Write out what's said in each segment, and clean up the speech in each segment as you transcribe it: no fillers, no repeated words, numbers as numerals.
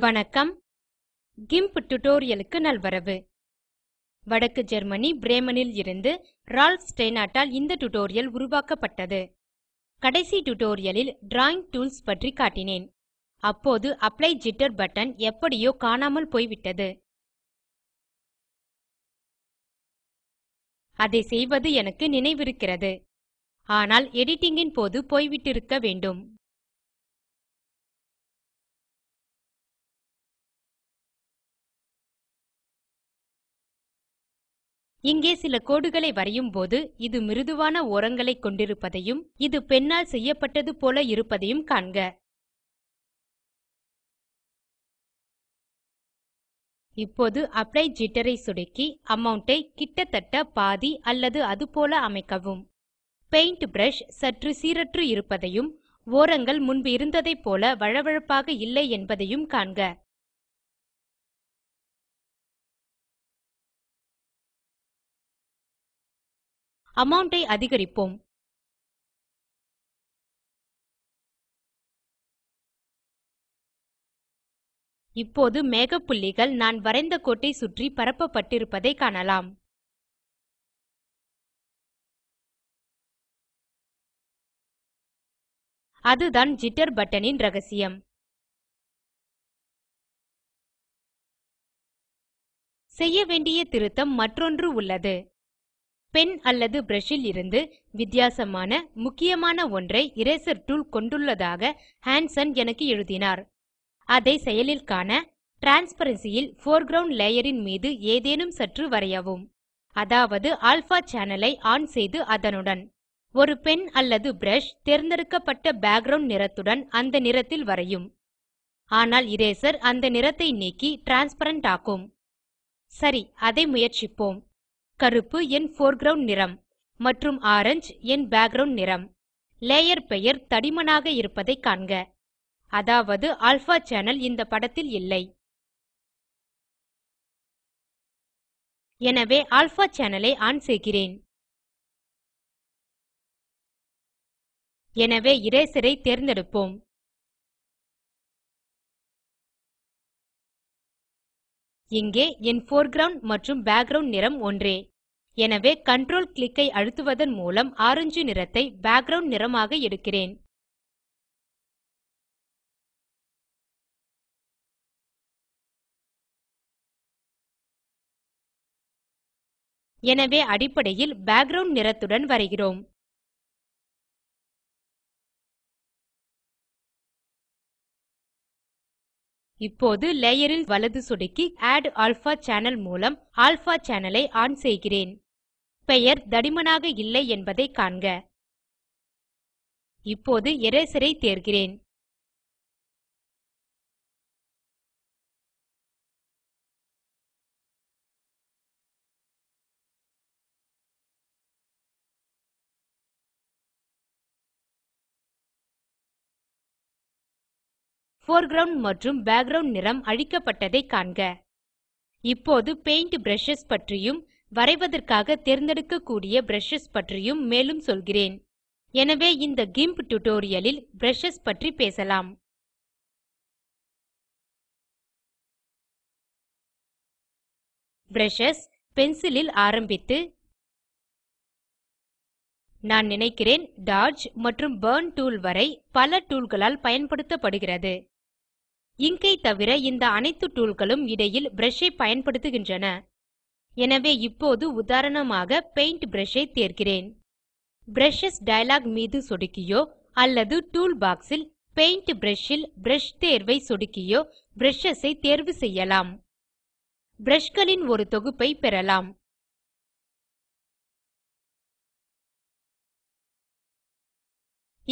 வணக்கம். கிம்ப் டுடோரியலுக்கு நல்வரவு. வடக்கு ஜெர்மனி பிரேமனில் இருந்து ரால்ஃப் ஸ்டெய்னார்ட்டால் இந்த டுடோரியல் உருவாக்கப்பட்டது. கடைசி டுடோரியலில் டிராவிங் டூல்ஸ் பற்றி காட்டினேன். அப்போது அப்ளை ஜிட்டர் பட்டன் எப்படியோ காணாமல் போய்விட்டது. அதை செய்வது எனக்கு நினைவிருக்கிறது. ஆனால் எடிட்டிங்கின் போது போய்விட்டிருக்க வேண்டும். இங்கே சில கோடுகளை வரையும் போது இது மிருதுவான ஓரங்களை கொண்டிருப்பதையும் இது பெண்ணால் செய்யப்பட்டது போல இருப்பதையும் காண்க. இப்போது அப்ளை ஜிட்டர் ஐ சொடுக்கி அமவுண்ட் ஐ கிட்டத்தட்ட பாதி அல்லது அது போல அமைக்கவும். பெயிண்ட் பிரஷ் சற்று சீரற்று இருப்பதையும் ஓரங்கள் முன்பு இருந்ததைப் போல வழவழப்பாக இல்லை என்பதையும் காண்க. அமவுண்ட் ஐ அதிகரிப்போம். இப்போது மேகப்புள்ளிகள் நான் வரைந்த கோட்டை சுற்றி பரப்பப்பட்டிருப்பதை காணலாம். அதுதான் ஜிட்டர் பட்டனின் ரகசியம். செய்ய வேண்டிய திருத்தம் மற்றொன்று உள்ளது. பென் அல்லது பிரஷ் ல் இருந்து வித்தியாசமான முக்கியமான ஒன்றை இரேசர் டூல் கொண்டுள்ளதாக ஹான்சன் எனக்கு எழுதினார். அதை செயலில் காண டிரான்ஸ்பரன்சி ல் போர்க்ரவுண்ட் லேயர் ன் மீது ஏதேனும் சற்று வரையவும். அதாவது அல்பா சேனல் ஐ ஆன் செய்து அதனுடன் ஒரு பென் அல்லது பிரஷ் தேர்ந்தெடுக்கப்பட்ட பேக்கிரவுண்ட் நிறத்துடன் அந்த நிறத்தில் வரையும். ஆனால் இரேசர் அந்த நிறத்தை நீக்கி டிரான்ஸ்பரன்ட் ஆக்கும். சரி, அதை முயற்சிப்போம். கருப்பு என் போர்க்ரவுண்ட் நிறம் மற்றும் ஆரஞ்சு என் பேக்கிரவுண்ட் நிறம். லேயர் பெயர் தடிமனாக இருப்பதை காண்க. அதாவது அல்பா சேனல் இந்த படத்தில் இல்லை. எனவே அல்பா சேனல் ஐ ஆன் செய்கிறேன். எனவே இரேசர் ஐ தேர்ந்தெடுப்போம். இங்கே என் போர்க்ரவுண்ட் மற்றும் பேக்கிரவுண்ட் நிறம் ஒன்றே. எனவே கன்ட்ரோல் கிளிக் ஐ அழுத்துவதன் மூலம் ஆரஞ்சு நிறத்தை பேக்கிரவுண்ட் நிறமாக எடுக்கிறேன். எனவே அடிப்படையில் பேக்கிரவுண்ட் நிறத்துடன் வரைகிறோம். இப்போது லேயர் ல் வலது சொடுக்கி ஆட் அல்பா சேனல் மூலம் அல்பா சேனல் ஐ ஆன் செய்கிறேன். பெயர் தடிமனாக இல்லை என்பதை காண்க. இப்போது இரேசர் ஐ தேர்கிறேன். போர்க்ரவுண்ட் மற்றும் பேக்கிரவுண்ட் நிறம் அழிக்கப்பட்டதை காண்க. இப்போது பெயிண்ட் பிரஷஸ் பற்றியும் வரைவதற்காக தேர்ந்தெடுக்கக்கூடிய பிரஷஸ் பற்றியும் மேலும் சொல்கிறேன். எனவே இந்த கிம்ப் டுடோரியலில் பிரஷஸ் பற்றி பேசலாம். பிரஷஸ் பென்சில் ல் ஆரம்பித்து நான் நினைக்கிறேன் டாட்ஜ் மற்றும் பர்ன் டூல் வரை பல டூல்களால் பயன்படுத்தப்படுகிறது. இங்க் ஐ தவிர இந்த அனைத்து டூல்களும் இடையில் பிரஷ் ஐ பயன்படுத்துகின்றன. எனவே இப்போது உதாரணமாக பெயிண்ட் பிரஷ் ஐ தேர்கிறேன். பிரஷஸ் டயலாக் மீது சொடுக்கியோ அல்லது டூல் பாக்ஸ் ல் பெயிண்ட் பிரஷ் ல் பிரஷ் தேர்வை சொடுக்கியோ பிரஷஸ் ஐ தேர்வு செய்யலாம். பிரஷ்களின் ஒரு தொகுப்பை பெறலாம்.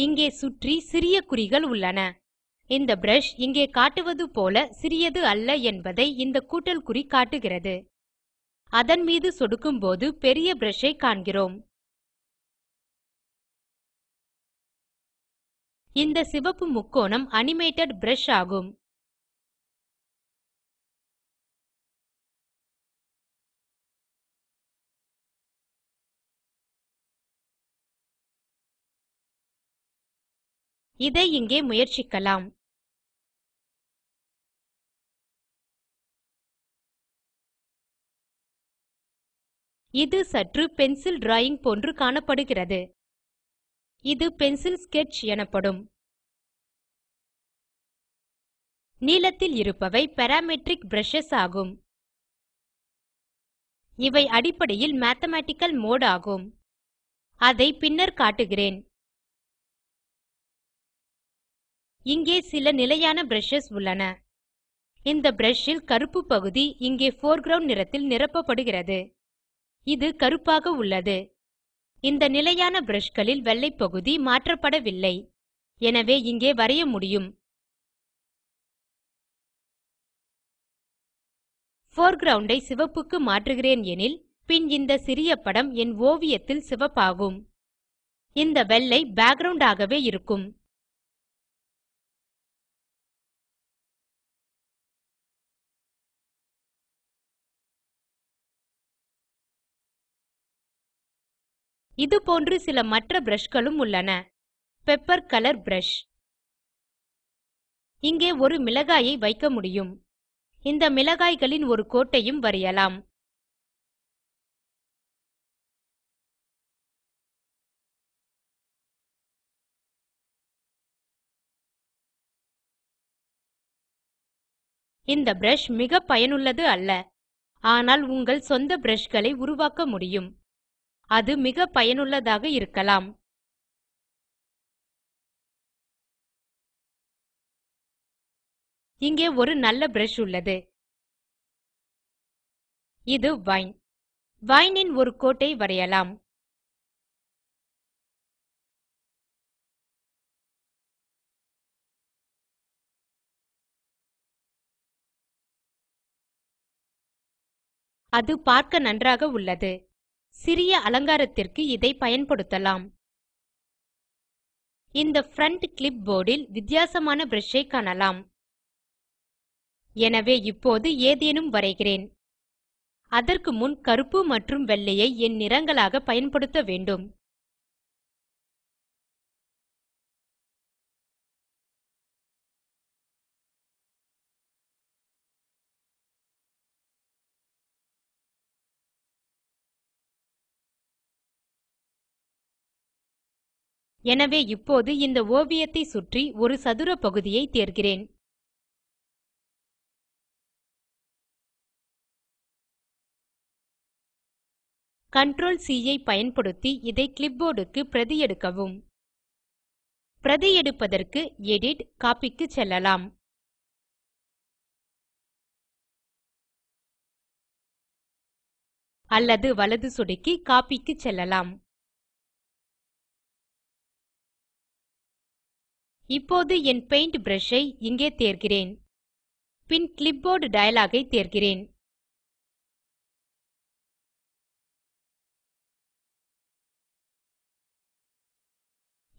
இங்கே சுற்றி சிறிய குறிகள் உள்ளன. இந்த பிரஷ் இங்கே காட்டுவது போல சிறியது அல்ல என்பதை இந்த கூட்டல் குறி காட்டுகிறது. அதன் மீது சொடுக்கும்போது பெரிய பிரஷ் ஐ காண்கிறோம். இந்த சிவப்பு முக்கோணம் அனிமேட்டட் பிரஷ் ஆகும். இதை இங்கே முயற்சிக்கலாம். இது சற்று பென்சில் டிராவிங் போன்று காணப்படுகிறது. இது பென்சில் ஸ்கெட்ச் எனப்படும். நீலத்தில் இருப்பவை பாராமெட்ரிக் பிரஷஸ் ஆகும். இவை அடிப்படையில் மேத்தமேட்டிக்கல் மோடு ஆகும். அதை பின்னர் காட்டுகிறேன். இங்கே சில நிலையான பிரஷஸ் உள்ளன. இந்த பிரஷ் ல் கருப்பு பகுதி இங்கே போர்க்ரவுண்ட் நிறத்தில் நிரப்பப்படுகிறது. இது கருப்பாக உள்ளது. இந்த நிலையான brushகளில் வெள்ளை பகுதி மாற்றப்படவில்லை. எனவே இங்கே வரைய முடியும். foreground ஐ சிவப்புக்கு மாற்றுகிறேன் எனில், பின் இந்த சிறிய படம் என் ஓவியத்தில் சிவப்பாகும். இந்த வெள்ளை பேக்கிரவுண்ட் ஆகவே இருக்கும். இது போன்று சில மற்ற brushகளும் உள்ளன. Pepper colour brush. இங்கே ஒரு மிளகாயை வைக்க முடியும். இந்த மிளகாய்களின் ஒரு கோட்டையும் வரையலாம். இந்த பிரஷ் மிக பயனுள்ளது அல்ல. ஆனால் உங்கள் சொந்த brushகளை உருவாக்க முடியும். அது மிக பயனுள்ளதாக இருக்கலாம். இங்கே ஒரு நல்ல பிரஷ் உள்ளது. இது வைன். வைன் ன் ஒரு கோட்டை வரையலாம். அது பார்க்க நன்றாக உள்ளது. சிறிய அலங்காரத்திற்கு இதை பயன்படுத்தலாம். இந்த ஃப்ரண்ட் கிளிப்போர்ட் ல் வித்தியாசமான பிரஷ் ஐ காணலாம். எனவே இப்போது ஏதேனும் வரைகிறேன். அதற்கு முன் கருப்பு மற்றும் வெள்ளையை என் நிறங்களாக பயன்படுத்த வேண்டும். எனவே இப்போது இந்த ஓவியத்தை சுற்றி ஒரு சதுர பகுதியை தேர்கிறேன். Ctrl C ஐ பயன்படுத்தி இதை கிளிப்போர்ட் க்கு பிரதி எடுக்கவும். பிரதி எடுப்பதற்கு எடிட் கோப்பி க்கு செல்லலாம். அல்லது வலது சொடுக்கி கோப்பி க்கு செல்லலாம். இப்போது என் பெயிண்ட் பிரஷ் ஐ இங்கே தேர்கிறேன். பின் கிளிப்போர்ட் டயலாக் ஐ தேர்கிறேன்.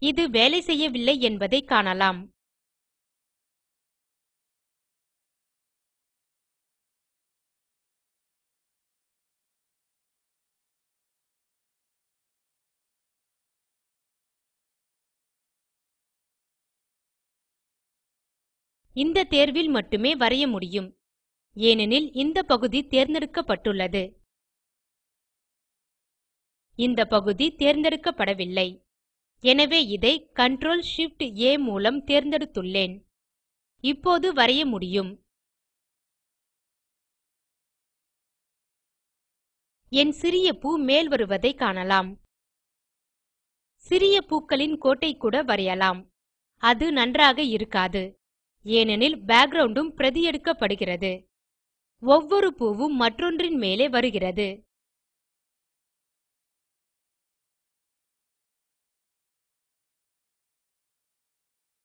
இது வேலை செய்யவில்லை என்பதை காணலாம். இந்த தேர்வில் மட்டுமே வரைய முடியும். ஏனெனில் இந்த பகுதி தேர்ந்தெடுக்கப்பட்டுள்ளது. இந்த பகுதி தேர்ந்தெடுக்கப்படவில்லை. எனவே இதை Ctrl Shift A மூலம் தேர்ந்தெடுத்துள்ளேன். இப்போது வரைய முடியும். என் சிறிய பூ மேல் வருவதை காணலாம். சிறிய பூக்களின் கோட்டை கூட வரையலாம். அது நன்றாக இருக்காது. ஏனெனில் பேக்கிரவுண்ட் உம் பிரதி எடுக்கப்படுகிறது. ஒவ்வொரு பூவும் மற்றொன்றின் மேலே வருகிறது.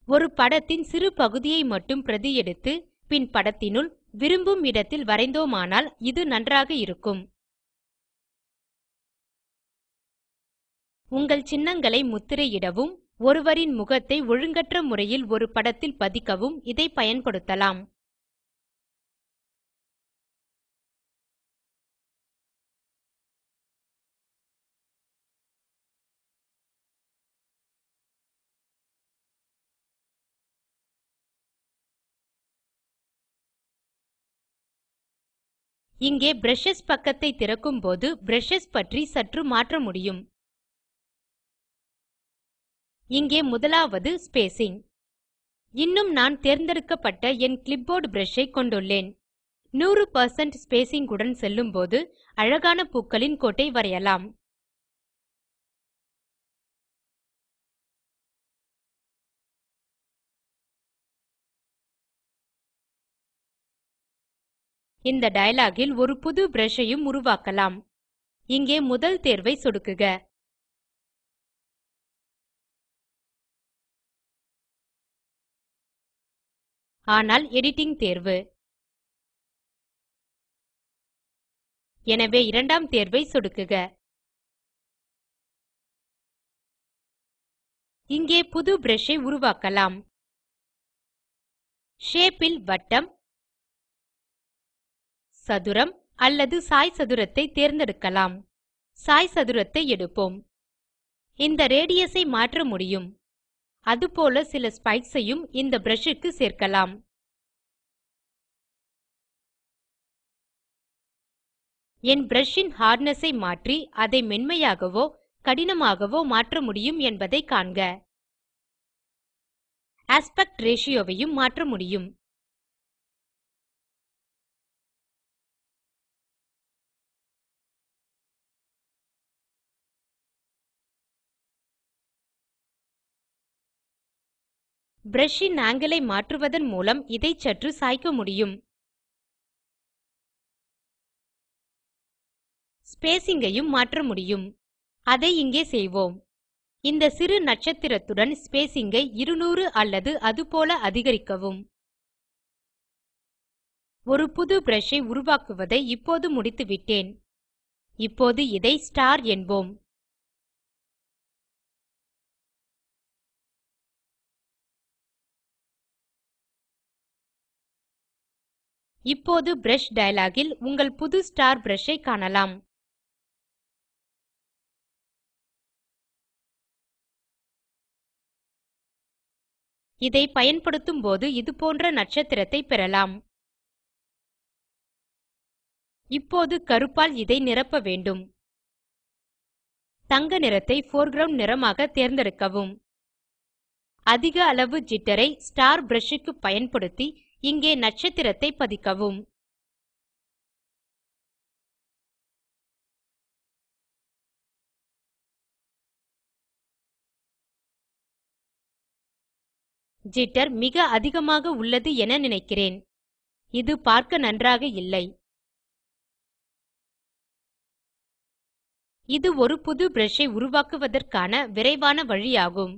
ஒரு படத்தின் சிறு பகுதியை மட்டும் பிரதி எடுத்து, பின் படத்தினுள் விரும்பும் இடத்தில் வரைந்தோமானால் இது நன்றாக இருக்கும். உங்கள் சின்னங்களை முத்திரையிடவும், ஒருவரின் முகத்தை ஒழுங்கற்ற முறையில் ஒரு படத்தில் பதிக்கவும் இதை பயன்படுத்தலாம். இங்கே பிரஷஸ் பக்கத்தை திறக்கும்போது பிரஷஸ் பற்றி சற்று மாற்ற முடியும். இங்கே முதலாவது ஸ்பேசிங். இன்னும் நான் தேர்ந்தெடுக்கப்பட்ட என் கிளிப்போர்ட் பிரஷ் ஐ கொண்டுள்ளேன். 100% ஸ்பேசிங் உடன் செல்லும்போது அழகான பூக்களின் கோட்டை வரையலாம். இந்த டயலாகில் ஒரு புது பிரஷ் ஐயும் உருவாக்கலாம். இங்கே முதல் தேர்வை சொடுக்குக. ஆனால் எடிட்டிங் தேர்வு. எனவே இரண்டாம் தேர்வை சொடுக்குக. இங்கே புது பிரஷ் ஐ உருவாக்கலாம். ஷேப் இல் வட்டம், சதுரம் அல்லது சாய் சதுரத்தை தேர்ந்தெடுக்கலாம். சாய் சதுரத்தை எடுப்போம். இந்த ரேடியஸ் ஐ மாற்ற முடியும். அதுபோல சில ஸ்பைக்ஸ் ஐயும் இந்த பிரஷ் க்கு சேர்க்கலாம். என் பிரஷ் இன் ஹார்ட்னெஸ் ஐ மாற்றி அதை மென்மையாகவோ கடினமாகவோ மாற்ற முடியும் என்பதை காண்க. ஆஸ்பெக்ட் ரேஷியோ வையும் மாற்ற முடியும். பிரஷ் இன் ஆங்கில் ஐ மாற்றுவதன் மூலம் இதை சற்று சாய்க்க முடியும். ஸ்பேசிங் ஐயும் மாற்ற முடியும். அதை இங்கே செய்வோம். இந்த சிறு நட்சத்திரத்துடன் ஸ்பேசிங் ஐ 200 அல்லது அதுபோல அதிகரிக்கவும். ஒரு புது பிரஷ் ஐ உருவாக்குவதை இப்போது முடித்துவிட்டேன். இப்போது இதை ஸ்டார் என்போம். இப்போது பிரஷ் டயலாகில் உங்கள் புது ஸ்டார் பிரஷ் ஐ காணலாம். இதை பயன்படுத்தும் போது இதுபோன்ற நட்சத்திரத்தை பெறலாம். இப்போது கருப்பால் இதை நிரப்ப வேண்டும். தங்க நிறத்தை போர்க்ரவுண்ட் நிறமாக தேர்ந்தெடுக்கவும். அதிக அளவு ஜிட்டர் ஐ ஸ்டார் பிரஷ் க்கு பயன்படுத்தி இங்கே நட்சத்திரத்தை பதிக்கவும். ஜிட்டர் மிக அதிகமாக உள்ளது என நினைக்கிறேன். இது பார்க்க நன்றாக இல்லை. இது ஒரு புது பிரஷ் ஐ உருவாக்குவதற்கான விரைவான வழியாகும்.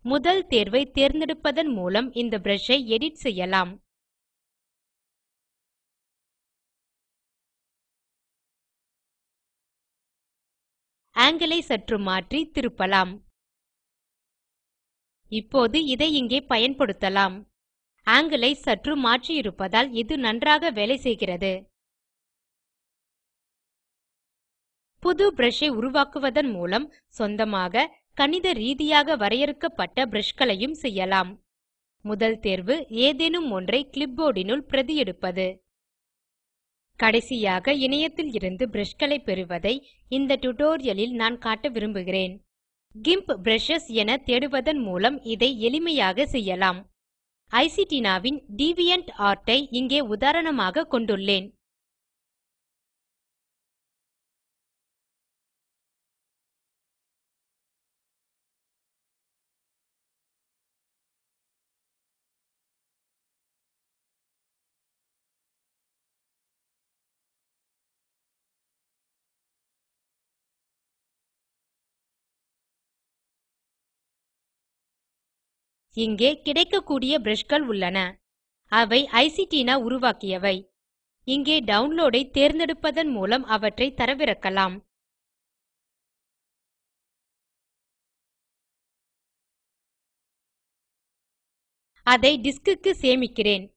முதல் தேர்வை தேர்ந்தெடுப்பதன் மூலம் இந்த பிரஷ் ஐ எடிட் செய்யலாம். ஆங்கில் ஐ சற்று மாற்றி திருப்பலாம். இப்போது இதை இங்கே பயன்படுத்தலாம். ஆங்கில் ஐ சற்று மாற்றியிருப்பதால் இது நன்றாக வேலை செய்கிறது. புது பிரஷ் ஐ உருவாக்குவதன் மூலம் சொந்தமாக கணித ரீதியாக வரையறுக்கப்பட்ட பிரஷ்களையும் செய்யலாம். முதல் தேர்வு ஏதேனும் ஒன்றை கிளிப்போர்டினுள் பிரதி எடுப்பது. கடைசியாக இணையத்தில் இருந்து பிரஷ்களை பெறுவதை இந்த டியூட்டோரியலில் நான் காட்ட விரும்புகிறேன். கிம்ப் பிரஷஸ் என தேடுவதன் மூலம் இதை எளிமையாக செய்யலாம். ஐசிடினாவின் டிவியன்ட் ஆர்ட் ஐ இங்கே உதாரணமாக கொண்டுள்ளேன். இங்கே கிடைக்கக்கூடிய பிரஷ்கள் உள்ளன. அவை ஐசிடினா உருவாக்கியவை. இங்கே டவுன்லோட் ஐ தேர்ந்தெடுப்பதன் மூலம் அவற்றை தரவிறக்கலாம். அதை டிஸ்க் சேமிக்கிறேன்.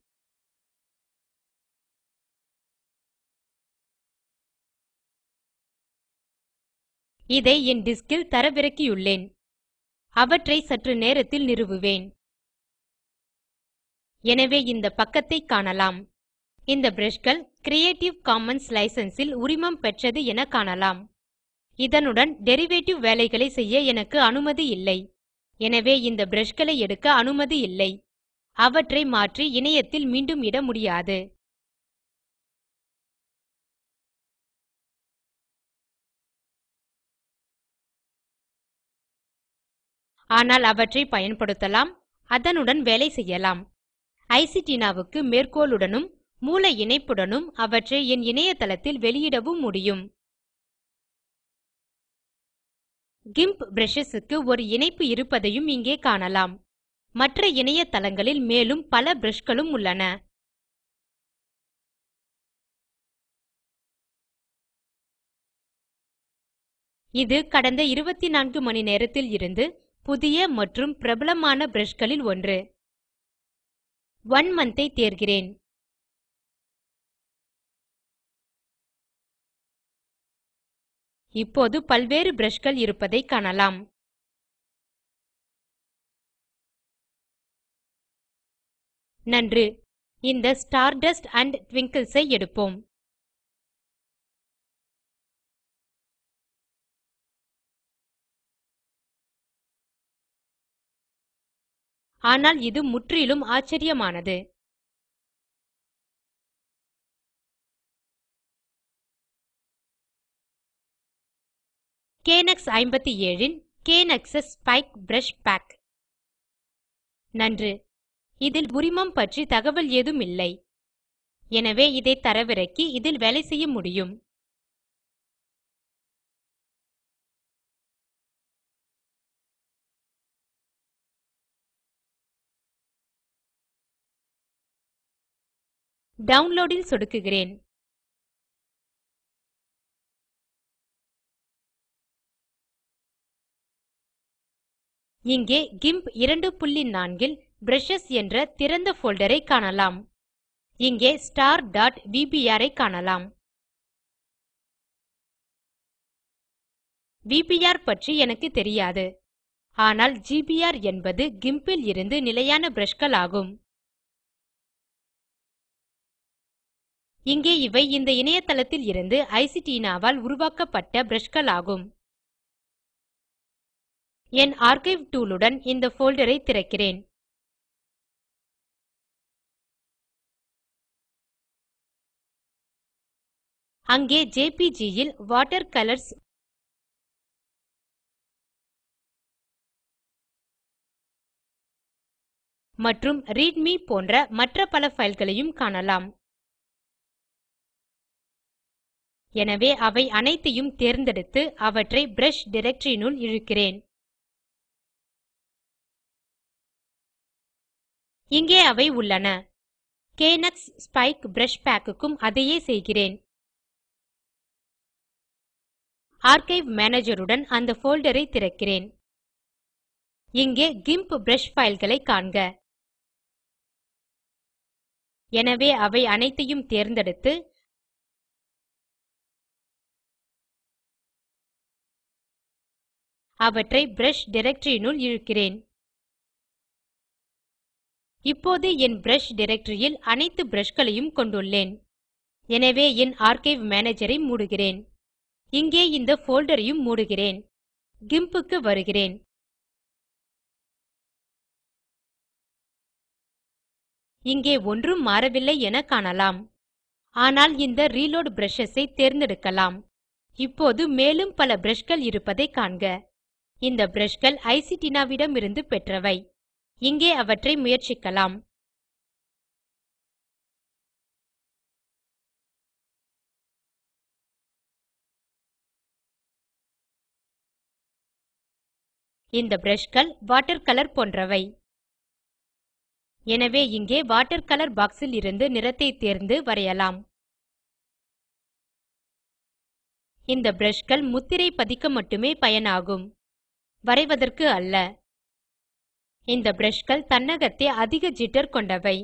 இதை என் டிஸ்கில் தரவிறக்கியுள்ளேன். அவற்றை சற்று நேரத்தில் நிறுவுவேன். எனவே இந்த பக்கத்தை காணலாம். இந்த brushகள் கிரியேட்டிவ் காமன்ஸ் லைசென்ஸ் இல் உரிமம் பெற்றது என காணலாம். இதனுடன் டெரிவேட்டிவ் வேலைகளை செய்ய எனக்கு அனுமதி இல்லை. எனவே இந்த brushகளை எடுக்க அனுமதி இல்லை. அவற்றை மாற்றி இணையத்தில் மீண்டும் இட முடியாது. ஆனால் அவற்றை பயன்படுத்தலாம், அதனுடன் வேலை செய்யலாம். ஐசிடினாவுக்கு மேற்கோளுடனும் மூல இணைப்புடனும் அவற்றை என் இணையதளத்தில் வெளியிடவும் முடியும். கிம்ப் brushes-க்கு ஒரு இணைப்பு இருப்பதையும் இங்கே காணலாம். மற்ற இணையதளங்களில் மேலும் பல brushகளும் உள்ளன. இது கடந்த 24 மணி நேரத்தில் இருந்து புதிய மற்றும் பிரபலமான brushகளில் ஒன்று. 1 month ஐ தேர்கிறேன். இப்போது பல்வேறு brushகள் இருப்பதை காணலாம். நன்று. இந்த ஸ்டார்டஸ்ட் ஆண்ட் ட்விங்கிள்ஸ் ஐ எடுப்போம். ஆனால் இது முற்றிலும் ஆச்சரியமானது. கேனக்ஸ் 57 இன் கேனக்ஸஸ் ஸ்பைக் பிரஷ் பாக். நன்று. இதில் உரிமம் பற்றி தகவல் ஏதும் இல்லை. எனவே இதை தரவிறக்கி இதில் வேலை செய்ய முடியும். டவுன்லோட்-இல் சொடுக்குகிறேன். இங்கே GIMP 2.4 இல் பிரஷஸ் என்ற திறந்த போல்டர் ஐ காணலாம். இங்கே star.vbr ஐ காணலாம். VBR பற்றி எனக்கு தெரியாது. ஆனால் GBR என்பது GIMP இல் இருந்து நிலையான brushகள் ஆகும். இங்கே இவை இந்த இணையதளத்தில் இருந்து ஐசிடினா-வால் உருவாக்கப்பட்ட brushகள் ஆகும். என் ஆர்க்கைவ் டூல்-உடன் இந்த போல்டர் ஐ திறக்கிறேன். அங்கே ஜேபிஜி இல் வாட்டர் கலர்ஸ் மற்றும் ரீட்மி போன்ற மற்ற பல ஃபைல்களையும் காணலாம். எனவே அவை அனைத்தையும் தேர்ந்தெடுத்து அவற்றை பிரஷ் டைரக்டரி-னுள் இழுக்கிறேன். இங்கே அவை உள்ளன. கேனக்ஸ் ஸ்பைக் பிரஷ் பாக்-க்கும் அதையே செய்கிறேன். ஆர்க்கைவ் மேனேஜர்-உடன் அந்த போல்டர் ஐ திறக்கிறேன். இங்கே GIMP பிரஷ் ஃபைல்களை காண்க. எனவே அவை அனைத்தையும் தேர்ந்தெடுத்து அவற்றை பிரஷ் டைரக்டரி-னுள் இழுக்கிறேன். இப்போது என் பிரஷ் டைரக்டரி-யில் அனைத்து brushகளையும் கொண்டுள்ளேன். எனவே என் ஆர்க்கைவ் மேனேஜர் ஐ மூடுகிறேன். இங்கே இந்த போல்டர்-ஐயும் மூடுகிறேன். GIMP-க்கு வருகிறேன். இங்கே ஒன்றும் மாறவில்லை என காணலாம். ஆனால் இந்த ரீலோட் brushes ஐ தேர்ந்தெடுக்கலாம். இப்போது மேலும் பல brushகள் இருப்பதை காண்க. இந்த brushகள் ஐசிடினா-விடமிருந்து பெற்றவை. இங்கே அவற்றை முயற்சிக்கலாம். இந்த brushகள் வாட்டர் கலர் போன்றவை. எனவே இங்கே வாட்டர் கலர் பாக்ஸ்-இல் இருந்து நிறத்தை தேர்ந்து வரையலாம். இந்த brushகள் முத்திரை பதிக்க மட்டுமே பயனாகும். வரைவதற்கு அல்ல. இந்த brushகள் தன்னகத்தே அதிக ஜிட்டர் கொண்டவை.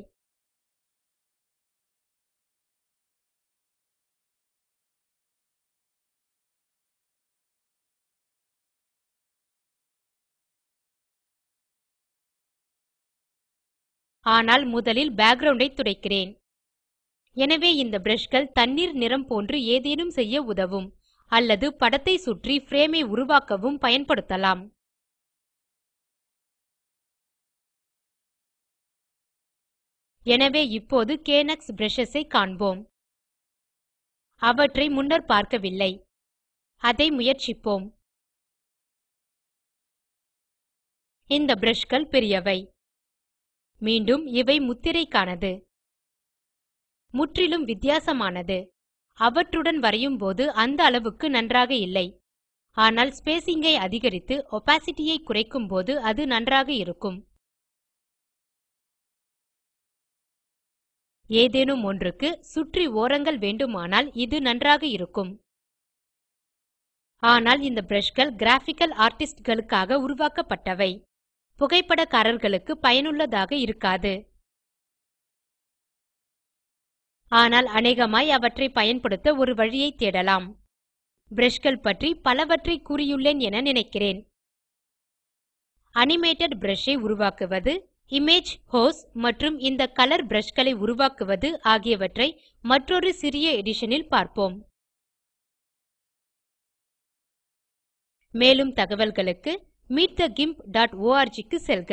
ஆனால் முதலில் பேக்கிரவுண்ட் ஐ துடைக்கிறேன். எனவே இந்த brushகள் தண்ணீர் நிறம் போன்று ஏதேனும் செய்ய உதவும் அல்லது படத்தை சுற்றி ஃப்ரேம் ஐ உருவாக்கவும் பயன்படுத்தலாம். எனவே இப்போது கேனக்ஸ் பிரஷஸ் ஐ காண்போம். அவற்றை முன்னர் பார்க்கவில்லை. அதை முயற்சிப்போம். இந்த brushகள் பெரியவை. மீண்டும் இவை முத்திரைக்கானது. முற்றிலும் வித்தியாசமானது. அவற்றுடன் வரையும்போது அந்த அளவுக்கு நன்றாக இல்லை. ஆனால் ஸ்பேசிங் ஐ அதிகரித்து ஒபாசிட்டி ஐ குறைக்கும்போது அது நன்றாக இருக்கும். ஏதேனும் ஒன்றுக்கு சுற்றி ஓரங்கள் வேண்டுமானால் இது நன்றாக இருக்கும். ஆனால் இந்த brushகள் கிராபிக்கல் ஆர்டிஸ்ட்களுக்காக உருவாக்கப்பட்டவை. புகைப்படக்காரர்களுக்கு பயனுள்ளதாக இருக்காது. ஆனால் அநேகமாய் அவற்றை பயன்படுத்த ஒரு வழியை தேடலாம். brushகள் பற்றி பலவற்றை கூறியுள்ளேன் என நினைக்கிறேன். அனிமேட்டட் ப்ரஷ் ஐ உருவாக்குவது, இமேஜ் ஹோஸ் மற்றும் இந்த கலர் brushகளை உருவாக்குவது ஆகியவற்றை மற்றொரு சிறிய எடிஷனில் பார்ப்போம். மேலும் தகவல்களுக்கு meetthegimp.org க்கு செல்க.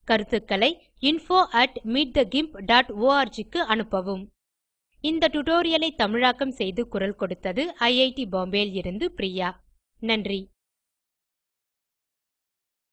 கருத்துக்களை info@meetthegimp.org க்கு அனுப்பவும். இந்த டுடோரியலை தமிழாக்கம் செய்து குரல் கொடுத்தது ஐஐடி பாம்பேவில் இருந்து பிரியா. நன்றி.